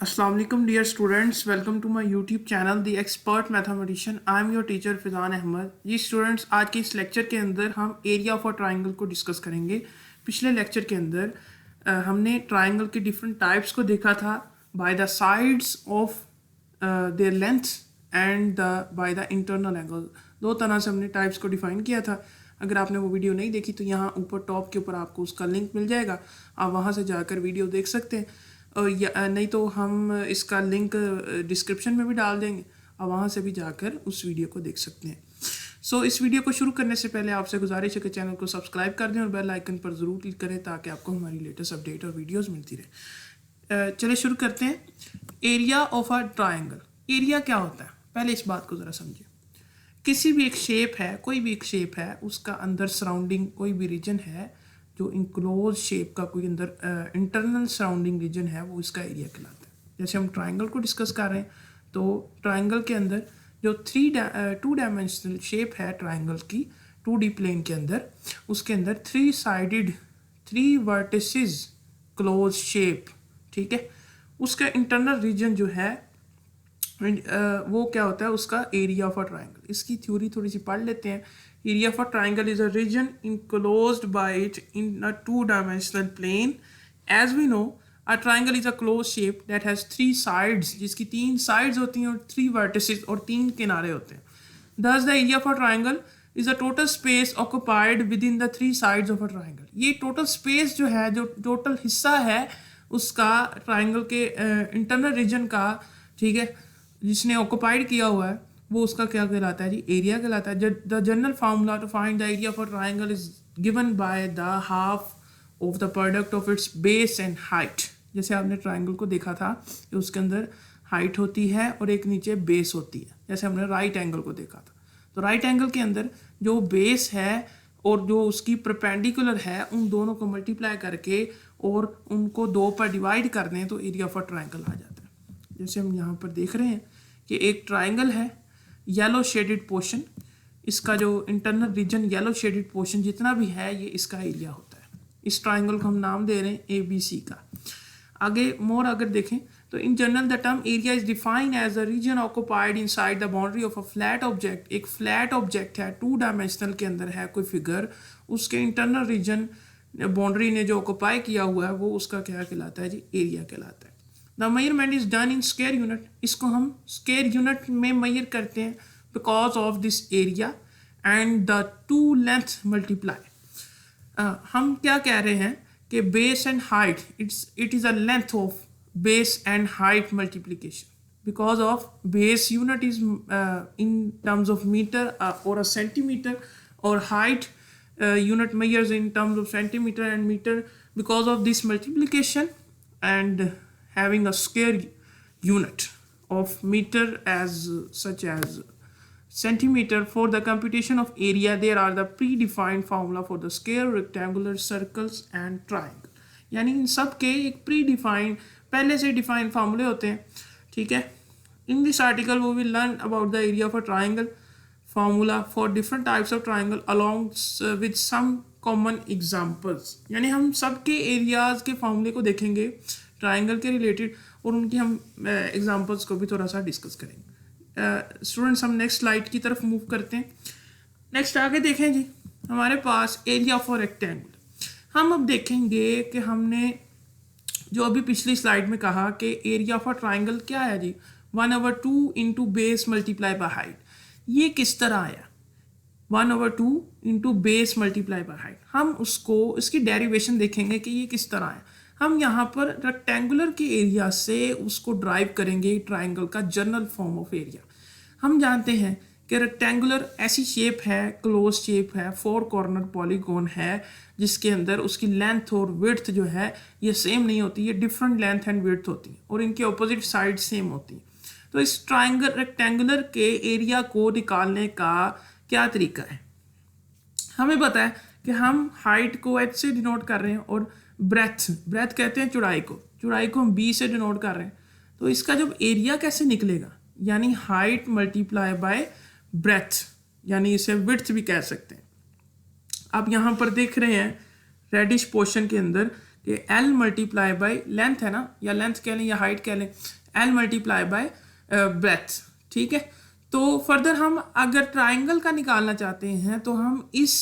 Assalamu alaikum dear students, welcome to my YouTube channel The Expert Mathematician. I am your teacher Fizan Ahmed. जी students, आज के इस lecture के अंदर हम एरिया ऑफ अ ट्राइंगल को डिस्कस करेंगे। पिछले लेक्चर के अंदर हमने ट्राइंगल के डिफरेंट टाइप्स को देखा था by the sides of their length and by the internal angle. दो तरह से हमने टाइप्स को डिफाइन किया था। अगर आपने वो वीडियो नहीं देखी तो यहाँ ऊपर टॉप के ऊपर आपको उसका लिंक मिल जाएगा, आप वहाँ से जाकर वीडियो देख सकते हैं। और नहीं तो हम इसका लिंक डिस्क्रिप्शन में भी डाल देंगे, और वहाँ से भी जाकर उस वीडियो को देख सकते हैं। सो इस वीडियो को शुरू करने से पहले आपसे गुजारिश है कि चैनल को सब्सक्राइब कर दें और बेल आइकन पर ज़रूर क्लिक करें ताकि आपको हमारी लेटेस्ट अपडेट और वीडियोस मिलती रहे। चलिए शुरू करते हैं। Area of a triangle. Area क्या होता है, पहले इस बात को ज़रा समझिए। किसी भी एक शेप है, कोई भी एक शेप है, उसका अंदर सराउंडिंग कोई भी रीजन है जो इनक्लोज शेप का कोई अंदर इंटरनल सराउंडिंग रीजन है, वो इसका एरिया कहलाता है। जैसे हम ट्राइंगल को डिस्कस कर रहे हैं तो ट्राइंगल के अंदर जो टू डायमेंशनल शेप है ट्राइंगल की 2D प्लेन के अंदर, उसके अंदर 3 साइडेड 3 वर्टिसेस क्लोज शेप, ठीक है, उसका इंटरनल रीजन जो है वो क्या होता है, उसका एरिया ऑफ अ ट्राइंगल। इसकी थ्योरी थोड़ी सी पढ़ लेते हैं। Area of a triangle is a region enclosed by it in a 2 dimensional plane. As we know, a triangle is a close shape that has 3 sides, जिसकी 3 sides होती हैं और 3 वर्टिसेस और 3 किनारे होते हैं। Thus the area of a triangle is the total space occupied within the 3 sides of a triangle. ये total space जो है, जो टोटल हिस्सा है उसका ट्राइंगल के इंटरनल रीजन का, ठीक है, जिसने ऑक्यूपाइड किया हुआ है, वो उसका क्या कहलाता है जी, एरिया कहलाता है। The general formula to find the area of a triangle is given by the half of the product of its base and height. जैसे आपने ट्राइंगल को देखा था कि उसके अंदर हाइट होती है और एक नीचे बेस होती है। जैसे हमने राइट एंगल को देखा था, तो राइट एंगल के अंदर जो बेस है और जो उसकी परपेंडिकुलर है, उन दोनों को मल्टीप्लाई करके और उनको 2 पर डिवाइड कर दें तो एरिया ऑफ अ ट्राइंगल आ जाता है। जैसे हम यहाँ पर देख रहे हैं कि एक ट्राइंगल है, येलो शेडेड पोर्शन, इसका जो internal region yellow shaded portion जितना भी है, ये इसका एरिया होता है। इस ट्राइंगल को हम नाम दे रहे हैं ABC का। आगे मोर अगर देखें तो in general the term area is defined as a region occupied inside the boundary of a flat object. एक फ्लैट ऑब्जेक्ट है, 2 डायमेंशनल के अंदर है कोई फिगर, उसके इंटरनल रीजन बाउंड्री ने जो ऑक्यूपाई किया हुआ है, वो उसका क्या कहलाता है जी, एरिया कहलाता है। The measurement is done in square unit. इसको हम स्क्वायर यूनिट में मेजर करते हैं because of this area and the 2 length multiply. हम क्या कह रहे हैं कि base and height, it is a length of base and height multiplication because of base unit is in terms of meter or a centimeter, or height unit measures in terms of centimeter and meter. Because of this multiplication and having a square unit of meter as such as centimeter for the computation of area, there are the predefined formula for the square, rectangular, circles and triangle। यानी इन सब के एक pre defined, पहले से defined फार्मूले होते हैं, ठीक है। In this article we will learn about the area of a triangle, formula for different types of triangle along with some common examples. यानी हम सब के एरियाज के फार्मूले को देखेंगे ट्राइंगल के रिलेटेड, और उनकी हम एग्जांपल्स को भी थोड़ा सा डिस्कस करेंगे। स्टूडेंट्स, हम नेक्स्ट स्लाइड की तरफ मूव करते हैं। नेक्स्ट आगे देखें जी, हमारे पास एरिया ऑफ अ रेक्टेंगल। हम अब देखेंगे कि हमने जो अभी पिछली स्लाइड में कहा कि एरिया ऑफ अ ट्राइंगल क्या है जी, 1/2 into base multiply by height. ये किस तरह आया, 1/2 into base multiply by height. हम उसको, इसकी डेरिवेशन देखेंगे कि ये किस तरह है। हम यहाँ पर रेक्टेंगुलर के एरिया से उसको ड्राइव करेंगे ट्राइंगल का जनरल फॉर्म ऑफ एरिया। हम जानते हैं कि रेक्टेंगुलर ऐसी शेप है, क्लोज शेप है, 4 कॉर्नर पॉलीगॉन है, जिसके अंदर उसकी लेंथ और विड्थ जो है ये सेम नहीं होती, ये डिफरेंट लेंथ एंड विड्थ होती है, और इनके ऑपोजिट साइड सेम होती है। तो इस ट्राइंगल रेक्टेंगुलर के एरिया को निकालने का क्या तरीका है। हमें पता है कि हम हाइट को h से डिनोट कर रहे हैं और ब्रेथ कहते हैं चौड़ाई को हम b से डिनोट कर रहे हैं। तो इसका जब एरिया कैसे निकलेगा, यानी हाइट मल्टीप्लाई बाय ब्रेथ, यानी इसे विड्थ भी कह सकते हैं। आप यहाँ पर देख रहे हैं रेडिश पोर्शन के अंदर कि एल मल्टीप्लाई बाई लेंथ है ना, या लेंथ कह लें या हाइट कह लें, एल मल्टीप्लाई बाई ब्रेथ, ठीक है। तो फर्दर हम अगर ट्राइंगल का निकालना चाहते हैं तो हम इस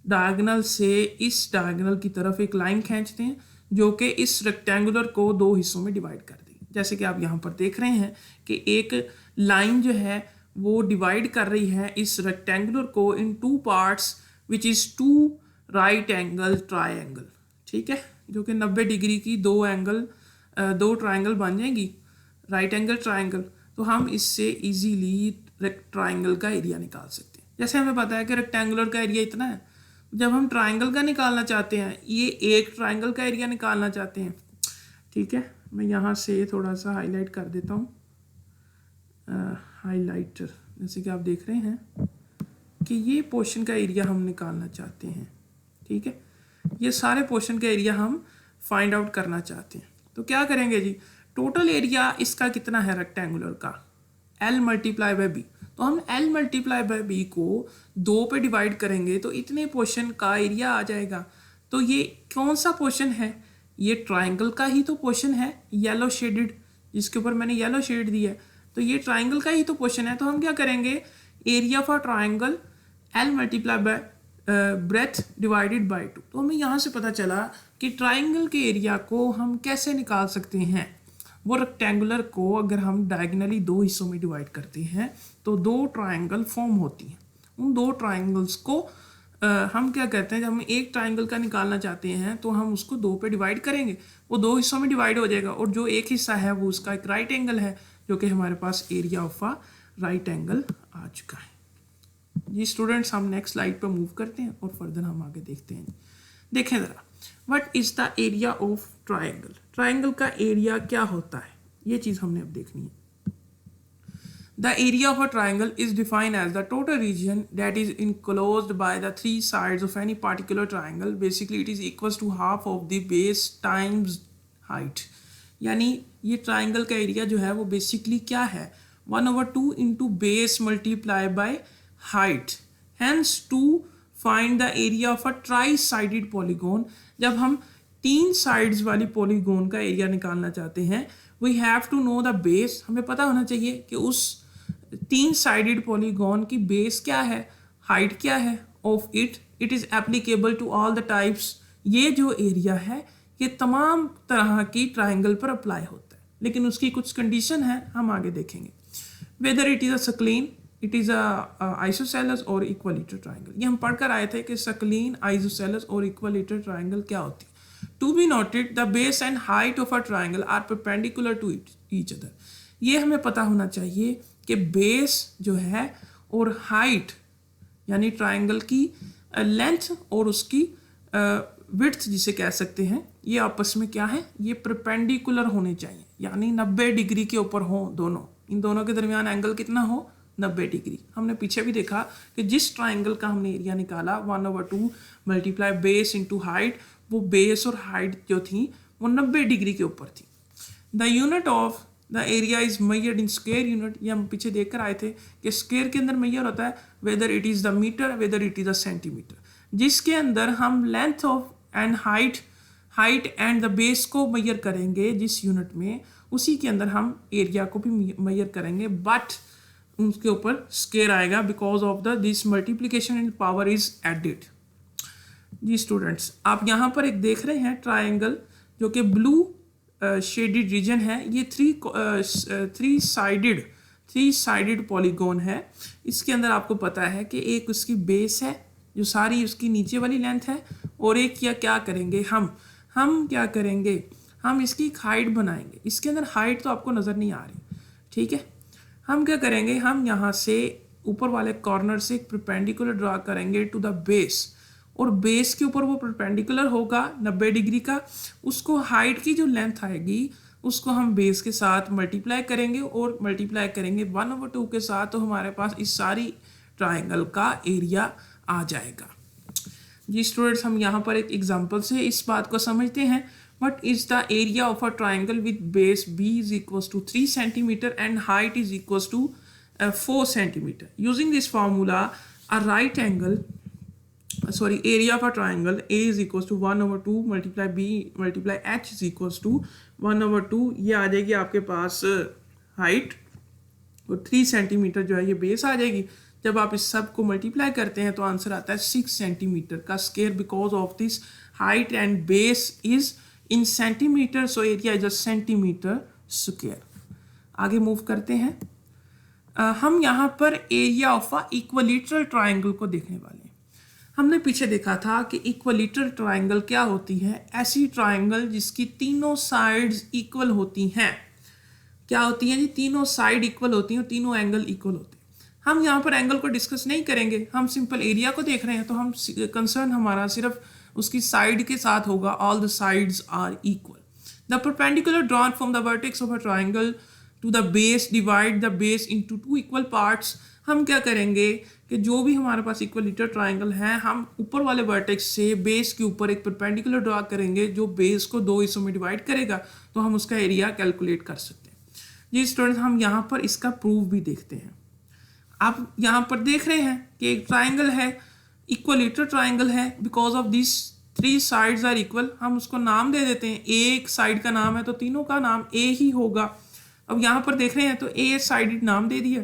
डायगोनल से इस डायगोनल की तरफ एक लाइन खींचते हैं जो कि इस रेक्टेंगुलर को दो हिस्सों में डिवाइड कर देगी। जैसे कि आप यहाँ पर देख रहे हैं कि एक लाइन जो है वो डिवाइड कर रही है इस रेक्टेंगुलर को in two parts which is two right angle triangle, ठीक है, जो कि 90 डिग्री की दो ट्राइंगल बन जाएंगी, राइट एंगल ट्राइंगल। तो हम इससे इजीली ट्राइंगल का एरिया निकाल सकते हैं। जैसे हमें पता है कि रेक्टेंगुलर का एरिया इतना है, जब हम ट्राइंगल का निकालना चाहते हैं, ये एक ट्राइंगल का एरिया निकालना चाहते हैं, ठीक है, मैं यहाँ से थोड़ा सा हाईलाइट कर देता हूँ, हाईलाइटर, जैसे कि आप देख रहे हैं कि ये पोर्शन का एरिया हम निकालना चाहते हैं, ठीक है, ये सारे पोर्शन का एरिया हम फाइंड आउट करना चाहते हैं। तो क्या करेंगे जी, टोटल एरिया इसका कितना है रेक्टेंगुलर का, एल मल्टीप्लाई बाई बी। तो हम एल मल्टीप्लाई बाई बी को 2 पे डिवाइड करेंगे तो इतने पोर्शन का एरिया आ जाएगा। तो ये कौन सा पोर्शन है, ये ट्राइंगल का ही तो पोर्शन है, येलो शेडेड, जिसके ऊपर मैंने येलो शेड दिया है, तो ये ट्राइंगल का ही तो पोर्शन है। तो हम क्या करेंगे, area for triangle L multiply by breath divided by 2। तो हमें यहाँ से पता चला कि ट्राइंगल के एरिया को हम कैसे निकाल सकते हैं। वो रेक्टेंगुलर को अगर हम डायगोनली 2 हिस्सों में डिवाइड करते हैं तो 2 ट्राइंगल फॉर्म होती हैं। उन 2 ट्राइंगल्स को हम क्या कहते हैं, जब हम एक ट्राइंगल का निकालना चाहते हैं तो हम उसको 2 पे डिवाइड करेंगे, वो 2 हिस्सों में डिवाइड हो जाएगा, और जो एक हिस्सा है वो उसका एक राइट एंगल है, जो कि हमारे पास area of a right angle आ चुका है। जी स्टूडेंट्स, हम नेक्स्ट स्लाइड पर मूव करते हैं और फर्दर हम आगे देखते हैं। देखें ज़रा, what is the area of triangle, triangle का एरिया क्या होता है, ये चीज़ हमने अब देखनी है। The area of a triangle is defined as the total region that is enclosed by the 3 sides of any particular triangle. Basically, it is equals to half of the base times height. यानी ये triangle का area जो है वो basically क्या है, 1/2 into base multiply by height. Hence to find the area of a tri sided polygon, जब हम 3 साइड्स वाली पॉलीगोन का एरिया निकालना चाहते हैं, we have to know the base, हमें पता होना चाहिए कि उस 3 साइडेड पॉलीगॉन की बेस क्या है, हाइट क्या है of it is applicable to all the types. ये जो एरिया है ये तमाम तरह की ट्राइंगल पर अप्लाई होता है, लेकिन उसकी कुछ कंडीशन है, हम आगे देखेंगे। Whether it is a scalene, it is a isosceles और इक्विलेटरल ट्राइंगल। ये हम पढ़कर आए थे कि सक्लीन, आइसोसेलेस और इक्विलेटरल ट्राइंगल क्या होती है। To be noted, the base and height of a triangle are perpendicular to each other. ये हमें पता होना चाहिए कि बेस जो है और हाइट यानी ट्राइंगल की लेंथ और उसकी विड्थ जिसे कह सकते हैं, ये आपस में क्या है, ये परपेंडिकुलर होने चाहिए, यानी 90 डिग्री के ऊपर हो दोनों, इन दोनों के दरमियान एंगल कितना हो, 90 डिग्री। हमने पीछे भी देखा कि जिस ट्राइंगल का हमने एरिया निकाला 1/2 मल्टीप्लाई बेस इंटू हाइट, वो बेस और हाइट जो थी वो 90 डिग्री के ऊपर थी। The unit of the area is measured in square unit, ये हम पीछे देख कर आए थे कि स्क्वायर के अंदर मेजर होता है whether it is the metre, whether it is the centimetre, जिसके अंदर हम length of and height and the base को मेजर करेंगे जिस यूनिट में, उसी के अंदर हम एरिया को भी मेजर करेंगे, बट उसके ऊपर स्क्वायर आएगा because of the this multiplication in power is added. जी स्टूडेंट्स, आप यहाँ पर एक देख रहे हैं ट्राइंगल जो कि ब्लू शेडेड रीजन है, ये थ्री साइडेड पॉलीगोन है। इसके अंदर आपको पता है कि एक उसकी बेस है जो सारी उसकी नीचे वाली लेंथ है, और एक क्या करेंगे हम क्या करेंगे, हम इसकी एक हाइट बनाएंगे। इसके अंदर हाइट तो आपको नज़र नहीं आ रही, ठीक है, हम क्या करेंगे, हम यहाँ से ऊपर वाले कॉर्नर से एक परपेंडिकुलर ड्रा करेंगे टू द बेस, और बेस के ऊपर वो परपेंडिकुलर होगा 90 डिग्री का, उसको हाइट की जो लेंथ आएगी उसको हम बेस के साथ मल्टीप्लाई करेंगे, और मल्टीप्लाई करेंगे 1/2 के साथ, तो हमारे पास इस सारी ट्राइंगल का एरिया आ जाएगा। जी स्टूडेंट्स, हम यहाँ पर एक एग्जांपल से इस बात को समझते हैं। What is the area of a triangle with base b is equals to 3 centimetre and height is equals to 4 centimetre. Using this formula, a right angle sorry, area of a triangle A is equals to 1/2 multiply B multiply H is equals to 1/2, ये आ जाएगी आपके पास height, और 3 centimetre जो है ये base आ जाएगी। जब आप इस सब को मल्टीप्लाई करते हैं तो आंसर आता है 6 सेंटीमीटर का square, because of this height and base is in centimetre, so area is a centimetre square. आगे मूव करते हैं। हम यहाँ पर area of a equilateral triangle को देखने वाले हैं। हमने पीछे देखा था कि इक्विलैटरल ट्राइंगल क्या होती है, ऐसी ट्राइंगल जिसकी तीनों साइड्स इक्वल होती हैं। क्या होती हैं जी? तीनों साइड इक्वल होती हैं, तीनों एंगल इक्वल होते हैं। हम यहाँ पर एंगल को डिस्कस नहीं करेंगे, हम सिंपल एरिया को देख रहे हैं, तो हम कंसर्न हमारा सिर्फ उसकी साइड के साथ होगा। All the sides are equal. The perpendicular drawn from the vertex of a triangle to the base divide the base into 2 equal parts. हम क्या करेंगे कि जो भी हमारे पास इक्विलैटरल ट्राइंगल है, हम ऊपर वाले वर्टेक्स से बेस के ऊपर एक परपेंडिकुलर ड्रॉ करेंगे जो बेस को 2 हिस्सों में डिवाइड करेगा, तो हम उसका एरिया कैलकुलेट कर सकते हैं। जी स्टूडेंट्स, हम यहाँ पर इसका प्रूफ भी देखते हैं। आप यहाँ पर देख रहे हैं कि एक ट्राइंगल है, इक्विलैटरल ट्राइंगल है, because of this 3 sides are equal. हम उसको नाम दे देते हैं। एक साइड का नाम है तो तीनों का नाम ए ही होगा। अब यहाँ पर देख रहे हैं तो ए साइडेड नाम दे दिया।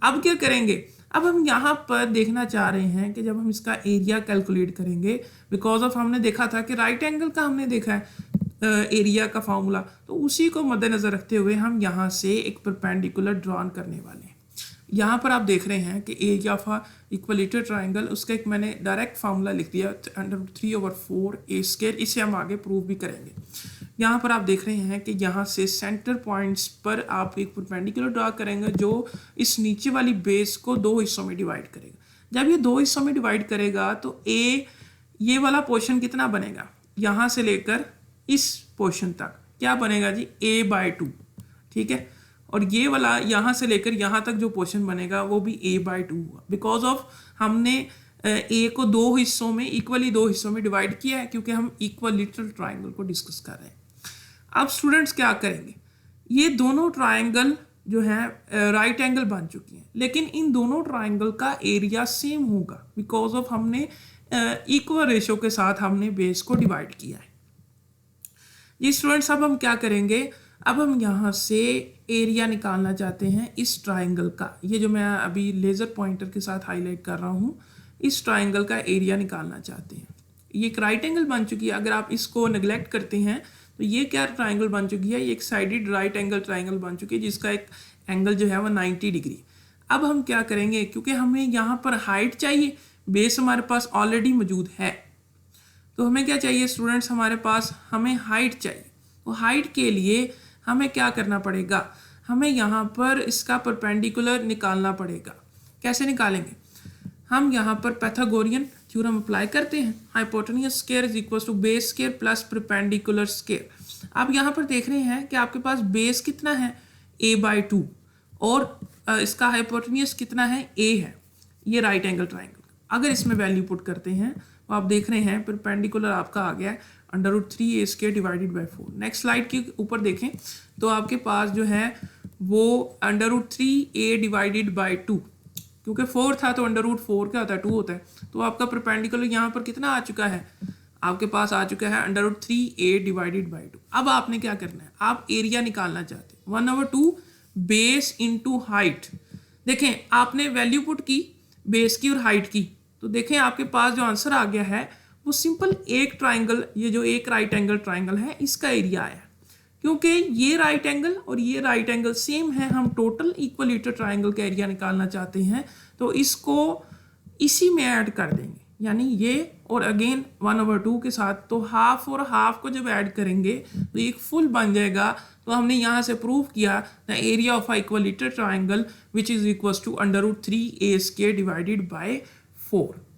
अब क्या करेंगे? अब हम यहाँ पर देखना चाह रहे हैं कि जब हम इसका एरिया कैलकुलेट करेंगे, बिकॉज ऑफ हमने देखा था कि राइट एंगल का हमने देखा है एरिया का फॉर्मूला, तो उसी को मद्देनजर रखते हुए हम यहाँ से एक परपेंडिकुलर ड्रॉन करने वाले हैं। यहाँ पर आप देख रहे हैं कि area of a equilateral triangle, उसका एक मैंने डायरेक्ट फार्मूला लिख दिया √3/4 ए स्क्वायर। इसे हम आगे प्रूव भी करेंगे। यहाँ पर आप देख रहे हैं कि यहाँ से सेंटर पॉइंट्स पर आप एक परपेंडिकुलर ड्रा करेंगे जो इस नीचे वाली बेस को 2 हिस्सों में डिवाइड करेगा। जब ये 2 हिस्सों में डिवाइड करेगा तो ये वाला पोर्शन कितना बनेगा? यहाँ से लेकर इस पोर्शन तक क्या बनेगा जी? a/2, ठीक है। और ये वाला यहाँ से लेकर यहाँ तक जो पोर्शन बनेगा वो भी a/2 हुआ, बिकॉज ऑफ हमने ए को 2 हिस्सों में इक्वली 2 हिस्सों में डिवाइड किया है, क्योंकि हम इक्विलैटरल ट्राइंगल को डिस्कस कर रहे हैं। अब स्टूडेंट्स क्या करेंगे? ये दोनों ट्राइंगल जो है राइट एंगल बन चुकी हैं, लेकिन इन दोनों ट्राइंगल का एरिया सेम होगा, बिकॉज ऑफ हमने इक्वल रेशो के साथ हमने बेस को डिवाइड किया है। ये स्टूडेंट्स, अब हम क्या करेंगे? अब हम यहाँ से एरिया निकालना चाहते हैं इस ट्राइंगल का। ये जो मैं अभी लेज़र पॉइंटर के साथ हाईलाइट कर रहा हूँ, इस ट्राइंगल का एरिया निकालना चाहते हैं। ये एक राइट एंगल बन चुकी है। अगर आप इसको नेग्लेक्ट करते हैं तो ये क्या ट्राइंगल बन चुकी है? ये एक साइडेड राइट एंगल ट्राइंगल बन चुकी है, जिसका एक एंगल जो है वो 90 डिग्री। अब हम क्या करेंगे? क्योंकि हमें यहाँ पर हाइट चाहिए, बेस हमारे पास ऑलरेडी मौजूद है, तो हमें क्या चाहिए स्टूडेंट्स? हमारे पास हमें हाइट चाहिए। तो हाइट के लिए हमें क्या करना पड़ेगा? हमें यहाँ पर इसका परपेंडिकुलर निकालना पड़ेगा। कैसे निकालेंगे? हम यहाँ पर पाइथागोरियन थ्योरम अप्लाई करते हैं। Hypotenuse square is equal to base square plus perpendicular square. आप यहाँ पर देख रहे हैं कि आपके पास बेस कितना है? a/2, और इसका हाइपोटेन्यूज कितना है? a है। ये राइट एंगल ट्राइंगल। अगर इसमें वैल्यू पुट करते हैं तो आप देख रहे हैं परपेंडिकुलर आपका आ गया है √3a² divided by 4। Next slide के ऊपर देखें तो आपके पास जो है वो √3a डिवाइडेड बाई 2, क्योंकि 4 था तो √4 क्या होता है? 2 होता है। तो आपका परपेंडिकुलर यहाँ पर कितना आ चुका है? आपके पास आ चुका है √3a डिवाइडेड बाई 2। अब आपने क्या करना है? आप एरिया निकालना चाहते हैं। 1/2 बेस इंटू हाइट। देखें, आपने वैल्यू पुट की बेस की और हाइट की, तो देखें आपके पास जो आंसर आ गया है वो सिंपल एक ट्राइंगल, ये जो एक राइट एंगल ट्राइंगल है, इसका एरिया आया। क्योंकि ये राइट एंगल और ये राइट एंगल सेम है, हम टोटल इक्विलैटरल ट्राइंगल का एरिया निकालना चाहते हैं, तो इसको इसी में ऐड कर देंगे, यानी ये और अगेन 1/2 के साथ। तो हाफ और हाफ को जब ऐड करेंगे तो एक फुल बन जाएगा। तो हमने यहाँ से प्रूव किया the area of a equilateral triangle which is equal to √3a² divided by 4।